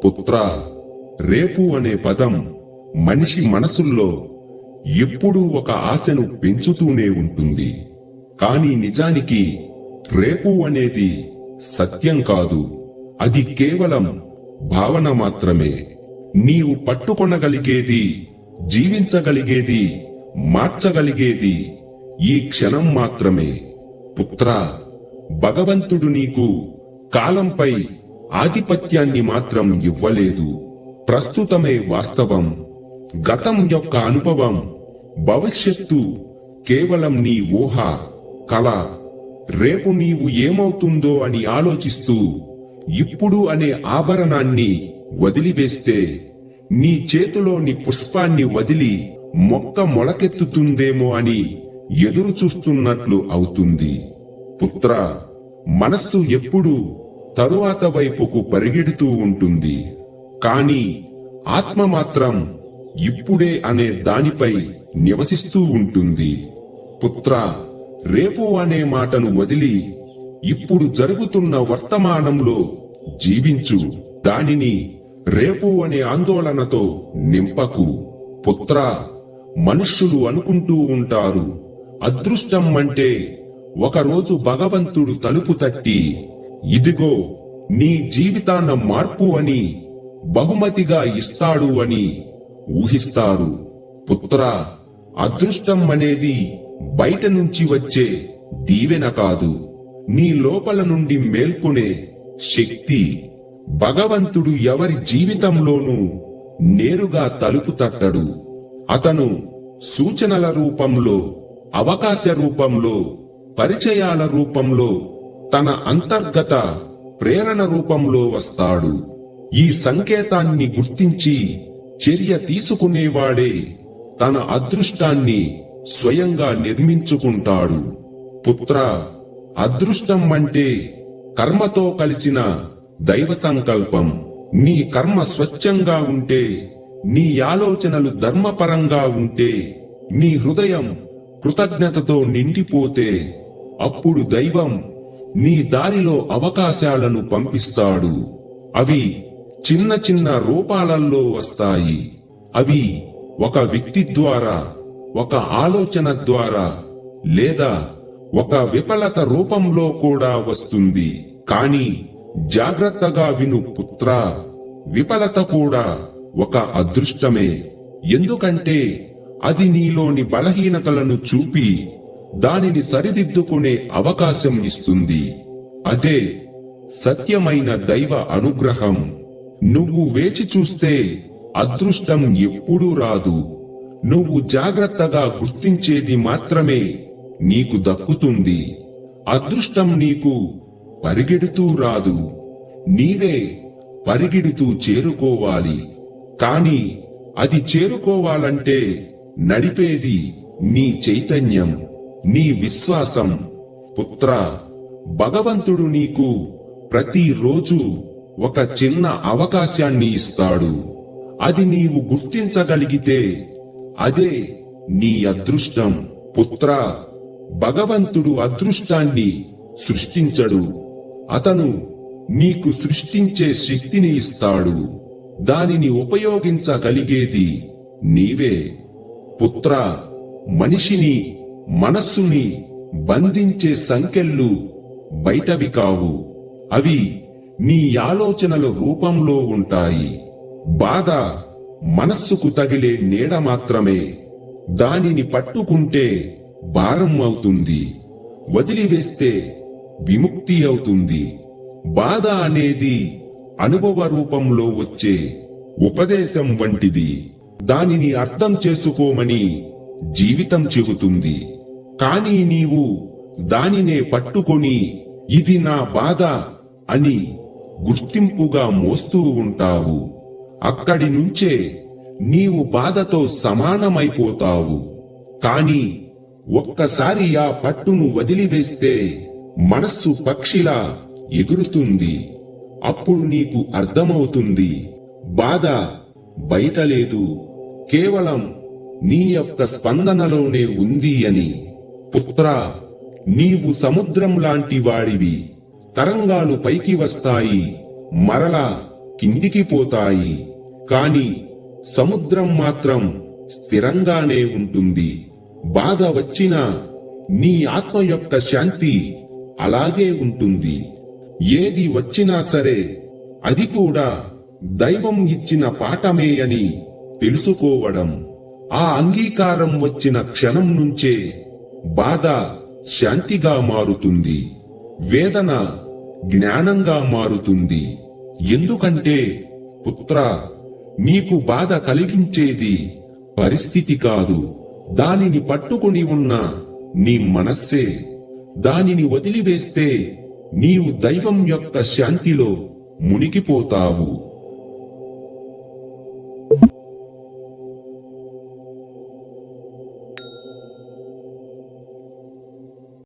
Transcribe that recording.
పుత్రా, రేపు అనే పదం మనిషి మనసుల్లో ఎప్పుడూ ఒక ఆశను పెంచుతూనే ఉంటుంది. కానీ నిజానికి రేపు అనేది సత్యం కాదు. అది కేవలం భావన మాత్రమే. నీవు పట్టుకొనగలిగేది, జీవించగలిగేది, మార్చగలిగేది ఈ క్షణం మాత్రమే. పుత్రా, భగవంతుడు నీకు కాలంపై ఆధిపత్యాన్ని మాత్రం ఇవ్వలేదు. ప్రస్తుతమే వాస్తవం. గతం యొక్క అనుభవం, భవిష్యత్తు కేవలం నీ ఊహ, కల. రేపు నీవు ఏమవుతుందో అని ఆలోచిస్తూ ఇప్పుడు అనే ఆభరణాన్ని వదిలివేస్తే నీ చేతిలోని పుష్పాన్ని వదిలి మొక్క మొలకెత్తుతుందేమో అని ఎదురు చూస్తున్నట్లు అవుతుంది. పుత్రా, మనస్సు ఎప్పుడూ తరువాత వైపుకు పరిగెడుతూ ఉంటుంది. కానీ ఆత్మ మాత్రం ఇప్పుడే అనే దానిపై నివసిస్తూ ఉంటుంది. పుత్రా, రేపు అనే మాటను వదిలి ఇప్పుడు జరుగుతున్న వర్తమానంలో జీవించు. దానిని రేపు అనే ఆందోళనతో నింపకు. పుత్రా, మనుష్యులు అనుకుంటూ ఉంటారు, అదృష్టం అంటే ఒకరోజు భగవంతుడు తలుపు తట్టి ఇదిగో నీ జీవితాన మార్పు అని బహుమతిగా ఇస్తాడు అని ఊహిస్తారు. పుత్రా, అదృష్టం అనేది బయట నుంచి వచ్చే దీవెన కాదు, నీ లోపల నుండి మేల్కొనే శక్తి. భగవంతుడు ఎవరి జీవితంలోనూ నేరుగా తలుపు తట్టడు. అతను సూచనల రూపంలో, అవకాశ రూపంలో, పరిచయాల రూపంలో, తన అంతర్గత ప్రేరణ రూపంలో వస్తాడు. ఈ సంకేతాన్ని గుర్తించి చర్య తీసుకునేవాడే తన అదృష్టాన్ని స్వయంగా నిర్మించుకుంటాడు. పుత్రా, అదృష్టం అంటే కర్మతో కలిసిన దైవ సంకల్పం. నీ కర్మ స్వచ్ఛంగా ఉంటే, నీ ఆలోచనలు ధర్మపరంగా ఉంటే, నీ హృదయం కృతజ్ఞతతో నిండిపోతే, అప్పుడు దైవం నీ దారిలో అవకాశాలను పంపిస్తాడు. అవి చిన్న చిన్న రూపాలలో వస్తాయి. అవి ఒక వ్యక్తి ద్వారా, ఒక ఆలోచన ద్వారా, లేదా ఒక విఫలత రూపంలో కూడా వస్తుంది. కానీ జాగ్రత్తగా విను పుత్రా, విఫలత కూడా ఒక అదృష్టమే. ఎందుకంటే అది నీలోని బలహీనతలను చూపి దానిని సరిదిద్దుకునే అవకాశం ఇస్తుంది. అదే సత్యమైన దైవ అనుగ్రహం. నువ్వు వేచి చూస్తే అదృష్టం ఎప్పుడూ రాదు. నువ్వు జాగ్రత్తగా గుర్తించేది మాత్రమే నీకు దక్కుతుంది. అదృష్టం నీకు పరిగెడుతూ రాదు, నీవే పరిగెడుతూ చేరుకోవాలి. కాని అది చేరుకోవాలంటే నడిపేది నీ చైతన్యం, నీ విశ్వాసం. పుత్రా, భగవంతుడు నీకు ప్రతిరోజు ఒక చిన్న అవకాశాన్ని ఇస్తాడు. అది నీవు గుర్తించగలిగితే అదే నీ అదృష్టం. పుత్రా, భగవంతుడు అదృష్టాన్ని సృష్టించడు, అతను నీకు సృష్టించే శక్తిని ఇస్తాడు. దానిని ఉపయోగించగలిగేది నీవే. పుత్రా, మనిషిని, మనస్సుని బంధించే సంకెళ్ళు బయటవి కావు. అవి నీ ఆలోచనల రూపంలో ఉంటాయి. బాధ మనస్సుకు తగిలే నీడ మాత్రమే. దానిని పట్టుకుంటే భారం అవుతుంది, వదిలివేస్తే విముక్తి అవుతుంది. బాధ అనేది అనుభవ రూపంలో వచ్చే ఉపదేశం వంటిది. దానిని అర్థం చేసుకోమని జీవితం చెబుతుంది. కానీ నీవు దానినే పట్టుకొని ఇది నా బాధ అని గుర్తింపుగా మోస్తూ ఉంటావు. అక్కడి నుంచే నీవు బాధతో సమానమైపోతావు. కాని ఒక్కసారి ఆ పట్టును వదిలివేస్తే మనస్సు పక్షిలా ఎగురుతుంది. అప్పుడు నీకు అర్థమవుతుంది, బాధ బయట లేదు, కేవలం నీ యొక్క స్పందనలోనే ఉంది అని. పుత్రా, నీవు సముద్రం లాంటి వాడివి. తరంగాలు పైకి వస్తాయి, మరలా కిందికి పోతాయి, కాని సముద్రం మాత్రం స్థిరంగానే ఉంటుంది. బాధ వచ్చినా నీ ఆత్మ యొక్క శాంతి అలాగే ఉంటుంది. ఏది వచ్చినా సరే అది కూడా దైవం ఇచ్చిన పాఠమే అని తెలుసుకోవడం. ఆ అంగీకారం వచ్చిన క్షణం నుంచే బాధ శాంతిగా మారుతుంది, వేదన జ్ఞానంగా మారుతుంది. ఎందుకంటే పుత్రా, నీకు బాధ కలిగించేది పరిస్థితి కాదు, దానిని పట్టుకుని ఉన్న నీ మనస్సే. దానిని వదిలివేస్తే నీవు దైవం యొక్క శాంతిలో మునిగిపోతావు.